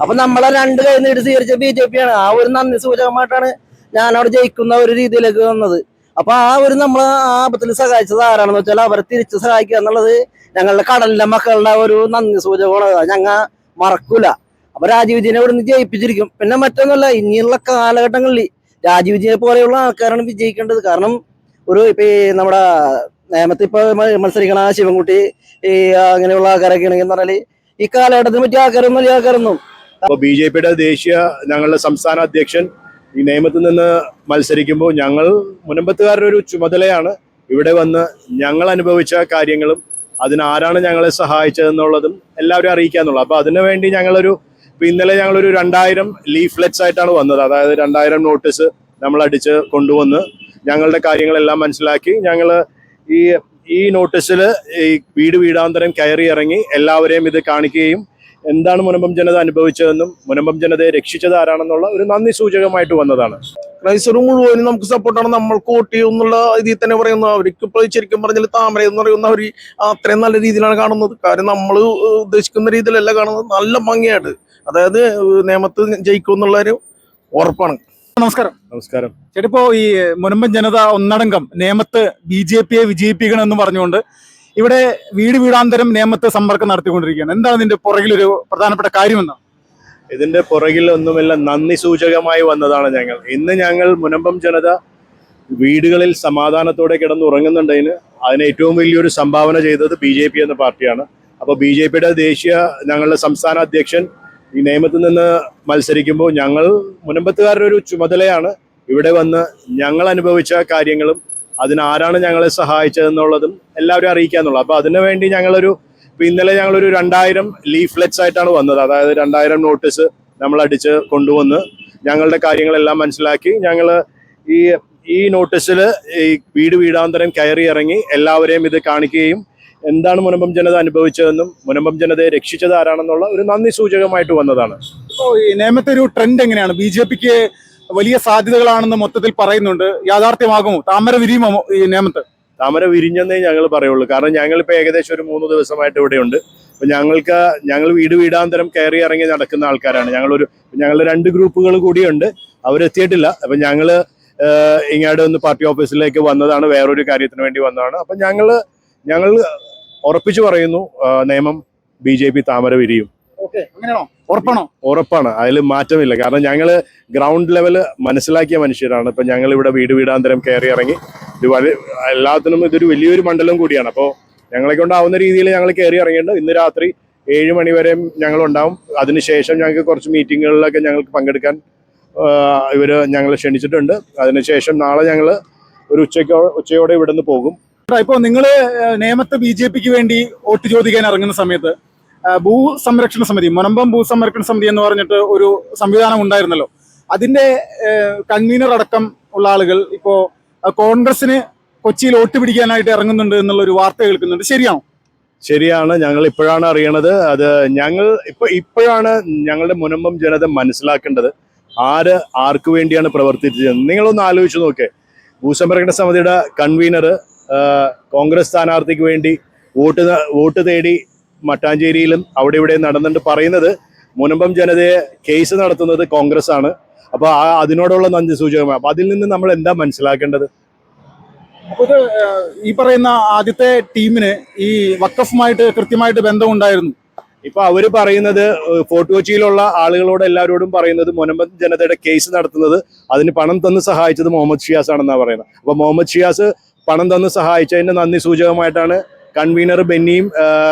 അപ്പൊ നമ്മളെ രണ്ട് കൈ നീട്ടി സ്വീകരിച്ച BJP ആണ്. ആ ഒരു നന്ദി സൂചകമായിട്ടാണ് ഞാൻ അവിടെ ജയിക്കുന്ന ഒരു രീതിയിലേക്ക് വന്നത്. അപ്പൊ ആ ഒരു നമ്മളെ ആപത്തിൽ സഹായിച്ചത് ആരാണെന്ന് വെച്ചാൽ അവരെ തിരിച്ച് സഹായിക്കുക എന്നുള്ളത് ഞങ്ങളുടെ കടലിന്റെ മക്കളുടെ ഒരു നന്ദി സൂചകമാണ്. ഞങ്ങ മറക്കൂല. അപ്പൊ രാജീവ് വിജയനെ ഇവിടെ നിന്ന് ജയിപ്പിച്ചിരിക്കും. പിന്നെ മറ്റൊന്നുമല്ല, ഇനിയുള്ള കാലഘട്ടങ്ങളിൽ രാജീവ് വിജയനെ പോലെയുള്ള ആൾക്കാരാണ് വിജയിക്കേണ്ടത്. കാരണം ഇപ്പൊ നമ്മുടെ നേമത്ത് ഇപ്പൊ മത്സരിക്കണ ശിവൻകുട്ടി അങ്ങനെയുള്ള ആൾക്കാരൊക്കെ ആണെങ്കിൽ പറഞ്ഞാല് ഈ കാലഘട്ടത്തിന് പറ്റിയ ആൾക്കാരൊന്നും വലിയ ആൾക്കാരൊന്നും. അപ്പൊ BJPയുടെ ദേശീയ ഞങ്ങളുടെ സംസ്ഥാന അധ്യക്ഷൻ ഈ നേമത്തിൽ നിന്ന് മത്സരിക്കുമ്പോൾ ഞങ്ങൾ മുനമ്പത്തുകാരുടെ ഒരു ചുമതലയാണ് ഇവിടെ വന്ന് ഞങ്ങൾ അനുഭവിച്ച കാര്യങ്ങളും അതിനാരാണ് ഞങ്ങളെ സഹായിച്ചതെന്നുള്ളതും എല്ലാവരും അറിയിക്കാന്നുള്ളത്. അപ്പൊ അതിനു വേണ്ടി ഇന്നലെ ഞങ്ങളൊരു 2000 ലീഫ്ലെറ്റ്സ് ആയിട്ടാണ് വന്നത്. അതായത് 2000 നോട്ടീസ് നമ്മൾ അടിച്ച് കൊണ്ടുവന്ന് ഞങ്ങളുടെ കാര്യങ്ങളെല്ലാം മനസ്സിലാക്കി ഞങ്ങൾ ഈ നോട്ടീസിൽ ഈ വീടാന്തരം കയറി ഇറങ്ങി എല്ലാവരെയും ഇത് കാണിക്കുകയും എന്താണ് മുനമ്പം ജനത അനുഭവിച്ചതെന്നും മുനമ്പം ജനതയെ രക്ഷിച്ചത് ആരാണെന്നുള്ള ഒരു നന്ദി സൂചകമായിട്ട് വന്നതാണ്. ക്രൈസ്തവർ മുഴുവനും നമുക്ക് സപ്പോർട്ടാണ്. നമ്മൾ വോട്ട് ചെയ്യുന്നുള്ള ഇതിൽ തന്നെ പറയുന്നു. അവർക്ക് ഇപ്പോൾ ശരിക്കും പറഞ്ഞാൽ താമര എന്ന് പറയുന്ന അവർ അത്രയും നല്ല രീതിയിലാണ് കാണുന്നത്. കാര്യം നമ്മൾ ഉദ്ദേശിക്കുന്ന രീതിയിലല്ല കാണുന്നത്. നല്ല ഭംഗിയായിട്ട്, അതായത് നേമത്ത് ജയിക്കും എന്നുള്ളൊരു ഉറപ്പാണ്. നമസ്കാരം. നമസ്കാരം ചേട്ടിപ്പോ ഈ മുനമ്പം ജനത ഒന്നടങ്കം നേമത്ത് BJPയെ വിജയിപ്പിക്കണമെന്ന് പറഞ്ഞുകൊണ്ട് ഇവിടെ വീടാന്തരം നേമത്ത് സമ്പർക്കം നടത്തിക്കൊണ്ടിരിക്കുകയാണ്. എന്താണ് ഇതിന്റെ പുറകിലൊരു പ്രധാനപ്പെട്ട കാര്യമെന്നാണ്? ഇതിന്റെ പുറകിൽ ഒന്നുമില്ല, നന്ദി സൂചകമായി വന്നതാണ് ഞങ്ങൾ. ഇന്ന് ഞങ്ങൾ മുനമ്പം ജനത വീടുകളിൽ സമാധാനത്തോടെ കിടന്നുറങ്ങുന്നുണ്ടതിന് അതിന് ഏറ്റവും വലിയൊരു സംഭാവന ചെയ്തത് BJP എന്ന പാർട്ടിയാണ്. അപ്പോൾ BJPയുടെ ദേശീയ ഞങ്ങളുടെ സംസ്ഥാന അധ്യക്ഷൻ ഈ നേമത്തിൽ നിന്ന് മത്സരിക്കുമ്പോൾ ഞങ്ങൾ മുനമ്പത്തുകാരുടെ ഒരു ചുമതലയാണ് ഇവിടെ വന്ന് ഞങ്ങൾ അനുഭവിച്ച കാര്യങ്ങളും അതിനാരാണ് ഞങ്ങളെ സഹായിച്ചതെന്നുള്ളതും എല്ലാവരും അറിയിക്കാന്നുള്ളത്. അപ്പൊ അതിനു വേണ്ടി ഇന്നലെ ഞങ്ങളൊരു 2000 ലീഫ്ലെറ്റ്സ് ആയിട്ടാണ് വന്നത്. അതായത് 2000 നോട്ടീസ് നമ്മൾ അടിച്ച് കൊണ്ടുവന്ന് ഞങ്ങളുടെ കാര്യങ്ങളെല്ലാം മനസ്സിലാക്കി ഞങ്ങൾ ഈ നോട്ടീസിൽ ഈ വീടാന്തരം കയറി ഇറങ്ങി എല്ലാവരെയും ഇത് കാണിക്കുകയും എന്താണ് മുനമ്പം ജനത അനുഭവിച്ചതെന്നും മുനമ്പം ജനതയെ രക്ഷിച്ചത് ആരാണെന്നുള്ള ഒരു നന്ദി സൂചകമായിട്ട് വന്നതാണ്. ഇപ്പോൾ ഈ നേമത്തെ ഒരു ട്രെൻഡ് എങ്ങനെയാണ്? BJPക്ക് വലിയ സാധ്യതകളാണെന്ന് മൊത്തത്തിൽ പറയുന്നുണ്ട്. യാഥാർത്ഥ്യമാകുമോ? താമര വിരിയുമോ ഈ നേമത്ത്? താമര വിരിഞ്ഞെന്നേ ഞങ്ങൾ പറയുള്ളൂ. കാരണം ഞങ്ങളിപ്പോൾ ഏകദേശം ഒരു 3 ദിവസമായിട്ട് ഇവിടെയുണ്ട്. അപ്പൊ ഞങ്ങൾ വീടാന്തരം കയറി ഇറങ്ങി നടക്കുന്ന ആൾക്കാരാണ്. ഞങ്ങൾ 2 ഗ്രൂപ്പുകൾ കൂടിയുണ്ട്. അവരെത്തിയിട്ടില്ല. അപ്പൊ ഇങ്ങോട്ട് ഒന്ന് പാർട്ടി ഓഫീസിലേക്ക് വന്നതാണ്, വേറൊരു കാര്യത്തിന് വേണ്ടി വന്നതാണ്. അപ്പൊ ഞങ്ങൾ ഉറപ്പിച്ചു പറയുന്നു, നേമം BJP താമര വിരിയും. ഉറപ്പാണ്, അതിൽ മാറ്റമില്ല. കാരണം ഞങ്ങൾ ഗ്രൗണ്ട് ലെവല് മനസ്സിലാക്കിയ മനുഷ്യരാണ്. ഇപ്പൊ ഞങ്ങൾ ഇവിടെ വീടാന്തരം കയറി ഇറങ്ങി എല്ലാത്തിനും ഇതൊരു വലിയൊരു മണ്ഡലം കൂടിയാണ്. അപ്പോൾ ഞങ്ങളെ കൊണ്ടാവുന്ന രീതിയിൽ ഞങ്ങൾ കയറി ഇറങ്ങിയിട്ടുണ്ട്. ഇന്ന് രാത്രി 7 മണി വരെയും ഞങ്ങളുണ്ടാവും. അതിനുശേഷം ഞങ്ങൾക്ക് കുറച്ച് മീറ്റിങ്ങുകളിലൊക്കെ ഞങ്ങൾക്ക് പങ്കെടുക്കാൻ ഞങ്ങൾ ക്ഷണിച്ചിട്ടുണ്ട്. അതിനുശേഷം നാളെ ഞങ്ങൾ ഒരു ഉച്ചയോടെ ഇവിടെ നിന്ന് പോകും. ഇപ്പോൾ നിങ്ങൾ നേമത്ത് BJPക്ക് വേണ്ടി വോട്ട് ചോദിക്കാൻ ഇറങ്ങുന്ന സമയത്ത് ഭൂസംരക്ഷണ സമിതി, മുനമ്പം ഭൂസംരക്ഷണ സമിതി എന്ന് പറഞ്ഞിട്ട് ഒരു സംവിധാനം ഉണ്ടായിരുന്നല്ലോ. അതിന്റെ കൺവീനർ അടക്കം ഉള്ള ആളുകൾ ഇപ്പോ കോൺഗ്രസിന് കൊച്ചിയിൽ വോട്ട് പിടിക്കാനായിട്ട് ഇറങ്ങുന്നുണ്ട് എന്നുള്ളൊരു വാർത്ത കേൾക്കുന്നുണ്ട്. ശരിയാണോ? ശരിയാണ്. ഞങ്ങൾ ഇപ്പോഴാണ് അറിയണത്. അത് ഞങ്ങൾ ഇപ്പോഴാണ് ഞങ്ങളുടെ മുനമ്പം ജനത മനസ്സിലാക്കേണ്ടത് ആർക്ക് വേണ്ടിയാണ് പ്രവർത്തിച്ചത്. നിങ്ങളൊന്ന് ആലോചിച്ച് നോക്കേ. ഭൂസംരക്ഷണ സമിതിയുടെ കൺവീനർ കോൺഗ്രസ് സ്ഥാനാർത്ഥിക്ക് വേണ്ടി വോട്ട് തേടി മട്ടാഞ്ചേരിയിലും അവിടെ ഇവിടെ നടന്നിട്ട് പറയുന്നത് മുനമ്പം ജനതയെ കേസ് നടത്തുന്നത് കോൺഗ്രസ് ആണ്. അപ്പൊ അതിനോടുള്ള നന്ദി സൂചകമാണ്. അപ്പൊ അതിൽ നിന്ന് നമ്മൾ എന്താ മനസ്സിലാക്കേണ്ടത്? അപ്പോൾ ഈ പറയുന്ന ആദ്യത്തെ ടീമിന് ഈ വഖഫുമായിട്ട് കൃത്യമായിട്ട് ബന്ധമുണ്ടായിരുന്നു. ഇപ്പൊ അവര് പറയുന്നത് ഫോർട്ട് കൊച്ചിയിലുള്ള ആളുകളോട് എല്ലാവരോടും പറയുന്നത് മുനമ്പം ജനതയുടെ കേസ് നടത്തുന്നത് അതിന് പണം തന്ന് സഹായിച്ചത് മുഹമ്മദ് ഷിയാസ് ആണെന്നാണ് പറയുന്നത്. അപ്പൊ മുഹമ്മദ് ഷിയാസ് പണം തന്ന് സഹായിച്ചതിന്റെ നന്ദി സൂചകമായിട്ടാണ് കൺവീനർ ബെന്നിയും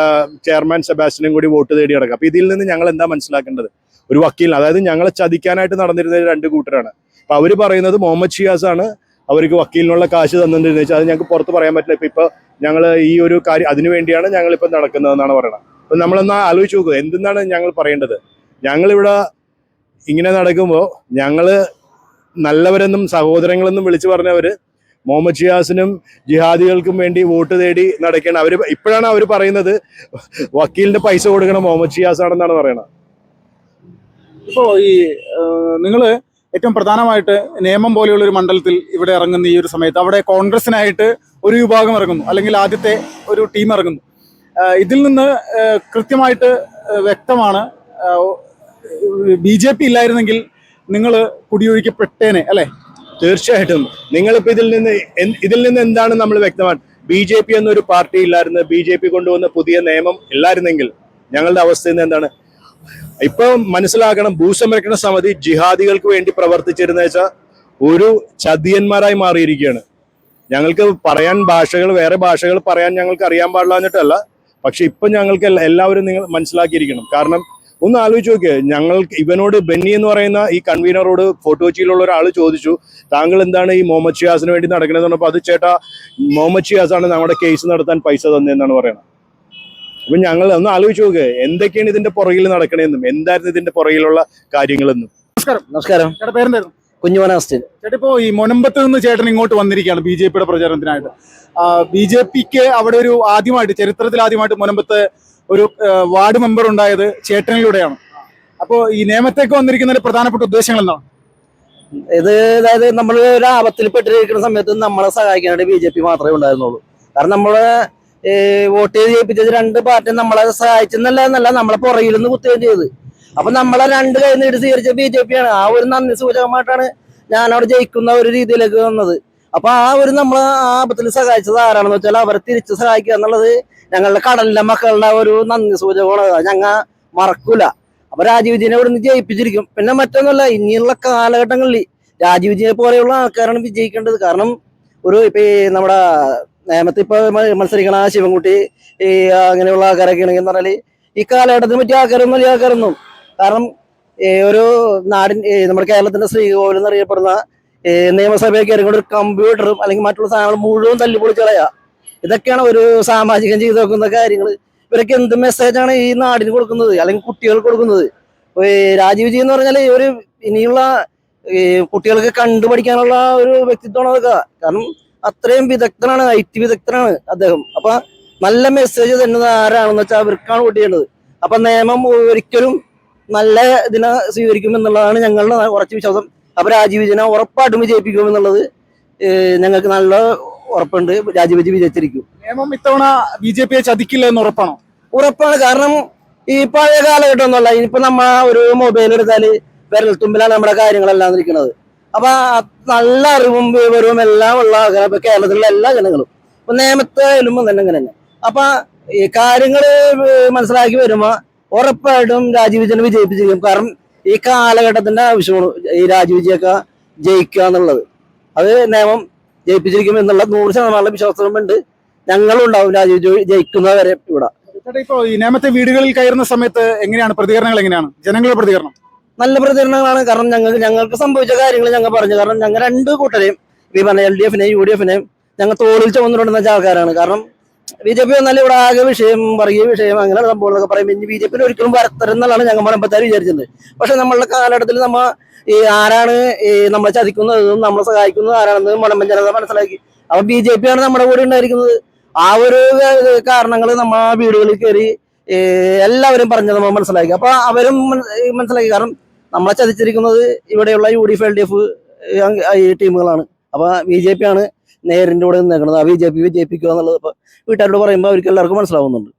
ചെയർമാൻ സെബാസ്റ്റ്യനും കൂടി വോട്ട് തേടി നടക്കുക. അപ്പൊ ഇതിൽ നിന്ന് ഞങ്ങൾ എന്താ മനസ്സിലാക്കേണ്ടത്? ഒരു വക്കീലിന്, അതായത് ഞങ്ങളെ ചതിക്കാനായിട്ട് നടന്നിരുന്ന 2 കൂട്ടരാണ്. അപ്പൊ അവര് പറയുന്നത് മുഹമ്മദ് ഷിയാസ് ആണ് അവർക്ക് വക്കീലിനുള്ള കാശ് തന്നിട്ടുണ്ടെന്ന് വെച്ചാൽ അത് ഞങ്ങൾക്ക് പുറത്ത് പറയാൻ പറ്റില്ല. ഇപ്പൊ ഞങ്ങൾ ഈ ഒരു കാര്യം അതിനു വേണ്ടിയാണ് ഞങ്ങളിപ്പോൾ നടക്കുന്നതെന്നാണ് പറയുന്നത്. അപ്പൊ നമ്മളൊന്ന് ആലോചിച്ച് നോക്കുക, എന്തെന്നാണ് ഞങ്ങൾ പറയേണ്ടത്? ഞങ്ങളിവിടെ ഇങ്ങനെ നടക്കുമ്പോൾ ഞങ്ങള് നല്ലവരെന്നും സഹോദരങ്ങളെന്നും വിളിച്ചു പറഞ്ഞവര് മുഹമ്മദ് ഷിയാസിനും ജിഹാദികൾക്കും വേണ്ടി വോട്ട് തേടി നടക്കുകയാണ്. ഇപ്പോഴാണ് അവർ പറയുന്നത് വക്കീലിന്റെ പൈസ കൊടുക്കണം മുഹമ്മദ് ഷിയാസ് ആണെന്നാണ് പറയണത്. ഇപ്പോ ഈ നിങ്ങള് ഏറ്റവും പ്രധാനമായിട്ട് നേമം പോലെയുള്ള ഒരു മണ്ഡലത്തിൽ ഇവിടെ ഇറങ്ങുന്ന ഈ ഒരു സമയത്ത് അവിടെ കോൺഗ്രസിനായിട്ട് ഒരു വിഭാഗം ഇറങ്ങുന്നു, അല്ലെങ്കിൽ ആദ്യത്തെ ഒരു ടീം ഇറങ്ങുന്നു. ഇതിൽ നിന്ന് കൃത്യമായിട്ട് വ്യക്തമാണ് BJP ഇല്ലായിരുന്നെങ്കിൽ നിങ്ങൾ കുടിയൊഴിക്കപ്പെട്ടേനെ അല്ലെ? തീർച്ചയായിട്ടും. നിങ്ങളിപ്പോ ഇതിൽ നിന്ന് എന്താണ് നമ്മൾ വ്യക്തമാണ്? BJP എന്നൊരു പാർട്ടി ഇല്ലായിരുന്നു, BJP കൊണ്ടുവന്ന പുതിയ നിയമം ഇല്ലായിരുന്നെങ്കിൽ ഞങ്ങളുടെ അവസ്ഥ ഇന്ന് എന്താണ്? ഇപ്പൊ മനസ്സിലാക്കണം, ഭൂസംരക്ഷണ സമിതി ജിഹാദികൾക്ക് വേണ്ടി പ്രവർത്തിച്ചിരുന്ന വെച്ചാൽ ഒരു ചതിയന്മാരായി മാറിയിരിക്കുകയാണ്. ഞങ്ങൾക്ക് പറയാൻ വേറെ ഭാഷകൾ പറയാൻ ഞങ്ങൾക്ക് അറിയാൻ പാടില്ലാഞ്ഞിട്ടല്ല, പക്ഷെ ഇപ്പൊ ഞങ്ങൾക്ക് എല്ലാവരും നിങ്ങൾ മനസ്സിലാക്കിയിരിക്കണം. കാരണം ഒന്ന് ആലോചിച്ച് നോക്കിയേ, ഇവനോട് ബെന്നി എന്ന് പറയുന്ന ഈ കൺവീനറോട് ഫോർട്ട് കൊച്ചിയിലുള്ള ഒരാൾ ചോദിച്ചു, താങ്കൾ എന്താണ് ഈ മുഹമ്മദ് ഷിയാസിന് വേണ്ടി നടക്കണമെന്ന് പറഞ്ഞപ്പോൾ അത് ചേട്ടാ മുഹമ്മദ് ഷിയാസാണ് നമ്മുടെ കേസ് നടത്താൻ പൈസ തന്നെന്നാണ് പറയുന്നത്. അപ്പൊ ഞങ്ങൾ ഒന്ന് ആലോചിച്ച് നോക്കുക എന്തൊക്കെയാണ് ഇതിന്റെ പുറകിൽ നടക്കണേന്നും എന്തായിരുന്നു ഇതിന്റെ പുറകിലുള്ള കാര്യങ്ങളെന്നും. നമസ്കാരം. ചേട്ടാ പേരെന്തായിരുന്നു? കുഞ്ഞുമോൻ അഗസ്റ്റിൻ. ചേട്ടാ ഇപ്പോ ഈ മുനമ്പത്ത് നിന്ന് ചേട്ടൻ ഇങ്ങോട്ട് വന്നിരിക്കുകയാണ് BJPയുടെ പ്രചാരണത്തിനായിട്ട്. BJPക്ക് അവിടെ ഒരു ചരിത്രത്തിൽ ആദ്യമായിട്ട് മുനമ്പത്ത് ഒരു വാർഡ് മെമ്പർ ഉണ്ടായത് ചേട്ടനിലൂടെയാണ്. അപ്പോൾ ഈ നിയമത്തേക്ക് വന്നിരിക്കുന്നതിന്റെ പ്രധാനപ്പെട്ട ഉദ്ദേശങ്ങൾ എന്താണ്? അതായത് നമ്മൾ ഒരു ആപത്തിൽ പെട്ടിരിക്കുന്ന സമയത്ത് നമ്മളെ സഹായിക്കാനായിട്ട് BJP മാത്രമേ ഉണ്ടായിരുന്നുള്ളൂ. കാരണം നമ്മളെ വോട്ട് ചെയ്ത് ജയിപ്പിച്ചത് 2 പാർട്ടിയും നമ്മളെ സഹായിച്ചെന്നല്ല നമ്മളെ പുറകിൽ നിന്ന് കുത്തുകയും ചെയ്ത്. അപ്പൊ നമ്മളെ 2 കൈ നീട്ടി സ്വീകരിച്ച BJP ആണ്. ആ ഒരു നന്ദി സൂചകമായിട്ടാണ് ഞാൻ അവിടെ ജയിക്കുന്ന ഒരു രീതിയിലേക്ക് വന്നത്. അപ്പൊ ആ ഒരു നമ്മളെ ആപത്തിൽ സഹായിച്ചത് ആരാണെന്ന് വെച്ചാൽ അവരെ തിരിച്ച് സഹായിക്കുക എന്നുള്ളത് ഞങ്ങളുടെ കടലിലെ മക്കളുടെ ഒരു നന്ദി സൂചകമാണ്. ഞങ്ങ മറക്കൂല. അപ്പൊ രാജീവ് വിജയനെ ഇവിടെ നിന്ന് ജയിപ്പിച്ചിരിക്കും. പിന്നെ മറ്റൊന്നുമല്ല, ഇനിയുള്ള കാലഘട്ടങ്ങളിൽ രാജീവ് വിജയനെ പോലെയുള്ള ആൾക്കാരാണ് വിജയിക്കേണ്ടത്. കാരണം ഇപ്പൊ നമ്മുടെ നേമത്ത് ഇപ്പൊ മത്സരിക്കണ ശിവൻകുട്ടി അങ്ങനെയുള്ള ആൾക്കാരൊക്കെ ആണെങ്കിൽ പറഞ്ഞാല് ഈ കാലഘട്ടത്തിന് പറ്റിയ ആൾക്കാരൊന്നും വലിയ ആൾക്കാരൊന്നും. കാരണം ഒരു നമ്മുടെ കേരളത്തിന്റെ ശ്രീകോവിൽ എന്നറിയപ്പെടുന്ന നിയമസഭയിൽ കയറിക്കൊണ്ട് ഒരു കമ്പ്യൂട്ടറും അല്ലെങ്കിൽ മറ്റുള്ള സാധനങ്ങൾ മുഴുവൻ തല്ലിപ്പൊളിച്ച് കളയുക. ഇതൊക്കെയാണ് ഒരു സാമാജികൻ ചെയ്തു നോക്കുന്ന കാര്യങ്ങൾ. ഇവരൊക്കെ എന്ത് മെസ്സേജാണ് ഈ നാടിന് കൊടുക്കുന്നത് അല്ലെങ്കിൽ കുട്ടികൾക്ക് കൊടുക്കുന്നത്? രാജീവ് വിജയൻ എന്ന് പറഞ്ഞാൽ ഒരു ഇനിയുള്ള കുട്ടികൾക്ക് കണ്ടുപഠിക്കാനുള്ള ഒരു വ്യക്തിത്വമാണ് അതൊക്കെ. കാരണം അത്രയും വിദഗ്ധനാണ്, IT വിദഗ്ധനാണ് അദ്ദേഹം. അപ്പൊ നല്ല മെസ്സേജ് തരുന്നത് ആരാണെന്ന് വെച്ചാൽ അവർക്കാണ് വോട്ട് ചെയ്യേണ്ടത്. അപ്പൊ നിയമം ഒരിക്കലും നല്ല ഇതിനെ സ്വീകരിക്കും എന്നുള്ളതാണ് ഞങ്ങളുടെ ഉറച്ച വിശ്വാസം. അപ്പൊ രാജീവ് വിജയനെ ഉറപ്പായിട്ടും വിജയിപ്പിക്കും എന്നുള്ളത് ഞങ്ങൾക്ക് നല്ല ഉറപ്പുണ്ട്. രാജീവ് വിജയൻ വിജയിച്ചിരിക്കും. നിയമം ഇത്തവണ BJPയെ ചതിക്കില്ല എന്ന് ഉറപ്പാണോ? ഉറപ്പാണ്. കാരണം ഈ പഴയ കാലഘട്ടം ഒന്നുമല്ല. ഇനിയിപ്പോ നമ്മ ഒരു മൊബൈൽ എടുത്താല് വിരൽത്തുമ്പിലാണ് നമ്മുടെ കാര്യങ്ങളെല്ലാം ഇരിക്കുന്നത്. അപ്പൊ നല്ല അറിവും വിവരവും എല്ലാം ഉള്ള ആൾക്കാർ ഇപ്പൊ കേരളത്തിലുള്ള എല്ലാ ജനങ്ങളും ഇപ്പൊ നിയമത്തായാലും തന്നെ അങ്ങനെ തന്നെ. അപ്പൊ ഈ കാര്യങ്ങൾ മനസ്സിലാക്കി വരുമ്പോ ഉറപ്പായിട്ടും രാജീവ് വിജയനെ വിജയിപ്പിച്ചിരിക്കും. കാരണം ഈ കാലഘട്ടത്തിന്റെ ആവശ്യമാണ് ഈ രാജീവ് വിജയൊക്കെ ജയിക്കുക എന്നുള്ളത്. അത് നിയമം ജയിപ്പിച്ചിരിക്കും എന്നുള്ള 100% വിശ്വാസമുണ്ട്. ഞങ്ങളും ഉണ്ടാവും രാജീവ് വിജയ് ജയിക്കുന്നവരെ ഇവിടെ. ഇപ്പോ ഈ നേമത്തെ വീടുകളിൽ കയറുന്ന സമയത്ത് എങ്ങനെയാണ് പ്രതികരണങ്ങൾ? എങ്ങനെയാണ് ജനങ്ങളുടെ പ്രതികരണം? നല്ല പ്രതികരണങ്ങളാണ്. കാരണം ഞങ്ങൾക്ക് സംഭവിച്ച കാര്യങ്ങൾ ഞങ്ങൾ പറഞ്ഞു. കാരണം ഞങ്ങൾ 2 കൂട്ടരെയും ഈ പറഞ്ഞ LDFനെയും UDFനെയും ഞങ്ങൾ തോളിൽ ചുമന്നുകൊണ്ടുവന്ന ആൾക്കാരാണ്. കാരണം BJP വന്നാലും ഇവിടെ ആകെ വർഗീയ വിഷയം അങ്ങനെ സംഭവങ്ങളൊക്കെ പറയുമ്പോൾ ഇനി BJP ഒരിക്കലും വരത്തരുന്നതാണ് ഞങ്ങൾ മുനമ്പത്താർ വിചാരിച്ചത്. പക്ഷെ നമ്മളുടെ കാലഘട്ടത്തിൽ ഈ ആരാണ് നമ്മളെ ചതിക്കുന്നതും നമ്മളെ സഹായിക്കുന്നതും ആരാണെന്ന് മുനമ്പൻ ജനത മനസ്സിലാക്കി. അപ്പൊ BJP ആണ് നമ്മുടെ കൂടെ ഉണ്ടായിരിക്കുന്നത്. ആ ഒരു കാരണങ്ങൾ നമ്മ വീടുകളിൽ കയറി എല്ലാവരും പറഞ്ഞത് നമ്മൾ മനസ്സിലാക്കി. അപ്പൊ അവരും മനസ്സിലാക്കി. കാരണം നമ്മളെ ചതിച്ചിരിക്കുന്നത് ഇവിടെയുള്ള UDF LDF ഈ ടീമുകളാണ്. അപ്പൊ BJP ആണ് നേരിന്റെ കൂടെ നിൽക്കുന്നത്. ആ BJP വിജയിപ്പിക്കുക എന്നുള്ളത് ഇപ്പൊ വീട്ടുകാരോട് പറയുമ്പോൾ അവർക്ക് എല്ലാവർക്കും മനസ്സിലാവുന്നുണ്ട്.